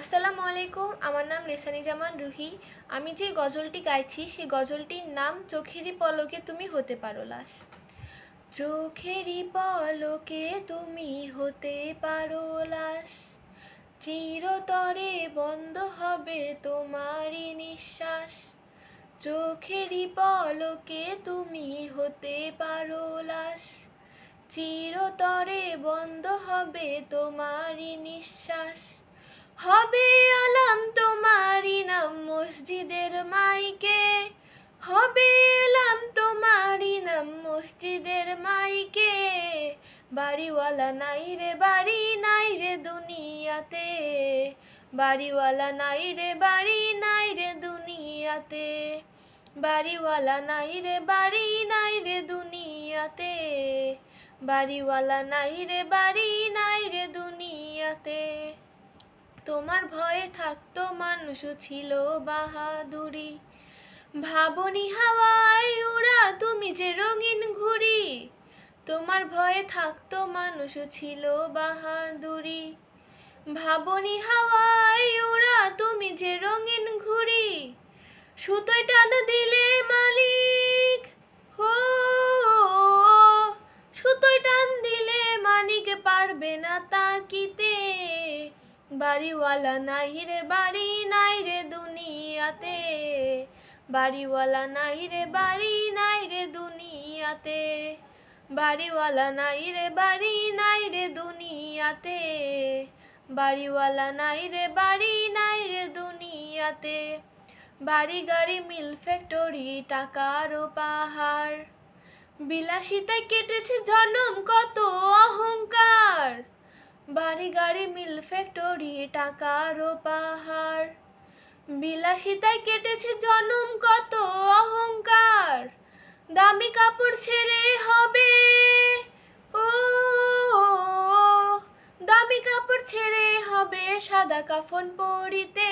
আসসালামু আলাইকুম। আমার নাম রেসানি জামান রুহি। আমি যে গজলটি গাইছি সেই গজলটির নাম চোখেরই পলকে তুমি হতে পারো লাশ। চোখেরই পলকে তুমি হতে পারো লাশ, চিরতরে বন্ধ হবে তোমারই নিঃশ্বাস। চোখেরই পলকে তুমি হতে পারো লাশ, চিরতরে বন্ধ হবে তোমারই নিঃশ্বাস। হবে আলাম তোমারই নাম মসজিদের মাইকে, হবে আলাম তোমারই নাম মসজিদের মাইকে। বাড়িওয়ালা নাই রে বাড়ি নাই রে দুনিয়াতে, বাড়িওয়ালা নাই রে বাড়ি নাই রে দুনিয়াতে, বাড়িওয়ালা নাই রে বাড়ি নাই রে দুনিয়াতে, বাড়িওয়ালা নাই রে বাড়ি নাই রে দুনিয়াতে। তোমার ভয়ে থাকতো মানুষও ছিল বাহাদুরি, ভাবনি হাওয়ায় উড়া তুমি যে রঙিন ঘুড়ি। তোমার ভয়ে থাকতো মানুষও ছিল বাহাদুরি, ভাবনি হাওয়ায় উড়া তুমি যে রঙিন ঘুড়ি। সুতোয় টান দিলে মালিক, হো সুতোয় টান দিলে মালিক পারবে না তাকিতে। বাড়িওয়ালা নাই রে বাড়ি নাই রে দুনিয়াতে, বাড়িওয়ালা নাই রে বাড়ি নাই রে দুনিয়াতে, বাড়িওয়ালা নাই রে বাড়ি নাই রে দুনিয়াতে, বাড়িওয়ালা নাই রে বাড়ি নাই রে দুনিয়াতে। বাড়ি গাড়ি মিল ফ্যাক্টরি টাকারও পাহাড়, বিলাসিতায় কেটেছে জনম কত অহংকার। বাড়ি গাড়ি মিল ফ্যাক্টরি টাকারও পাহাড়, বিলাসিতায় কেটেছে জনম কত অহংকার। দামি কাপড় ছেড়ে হবে, ও দামি কাপড় ছেড়ে হবে সাদা কাফন পরিতে।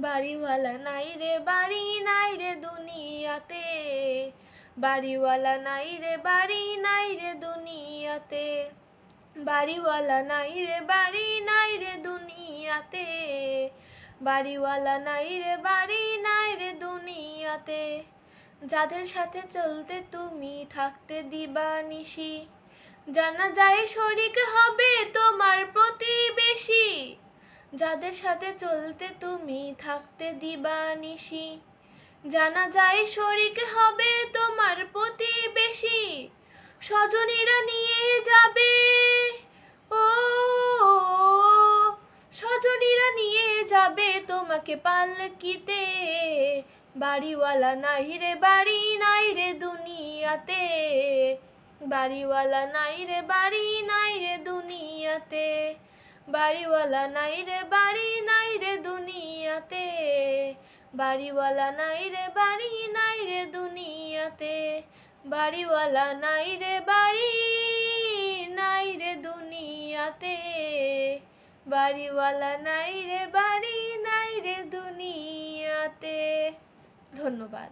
বাড়িওয়ালা নাই রে বাড়ি নাই রে দুনিয়াতে, বাড়িওয়ালা নাই রে বাড়ি নাই রে দুনিয়াতে, বাড়িওয়ালা নাই রে বাড়ি নাই রে দুনিয়াতে, বাড়িওয়ালা নাই রে বাড়ি নাই রে দুনিয়াতে। যাদের সাথে চলতে তুমি থাকতে দিবানিশি, জানা যায় শরীক হবে তোমার প্রতিবেশী। যাদের সাথে চলতে তুমি থাকতে দিবানিশি, জানা যায় শরীক হবে তোমার প্রতিবেশী। স্বজনীরা নিয়ে যাবে, ও স্বজনীরা নিয়ে যাবে তোমাকে পালকিতে। বাড়িওয়ালা নাই রে বাড়ি নাই রে দুনিয়াতে, বাড়িওয়ালা নাই রে বাড়ি নাই রে দুনিয়াতে, বাড়িওয়ালা নাই রে বাড়ি নাই রে দুনিয়াতে, বাড়িওয়ালা নাই রে বাড়ি নাই রে দুনিয়াতে, বাড়িওয়ালা নাই রে বাড়ি নাই রে দুনিয়াতে, বাড়িওয়ালা নাই রে বাড়ি নাই রে দুনিয়াতে। ধন্যবাদ।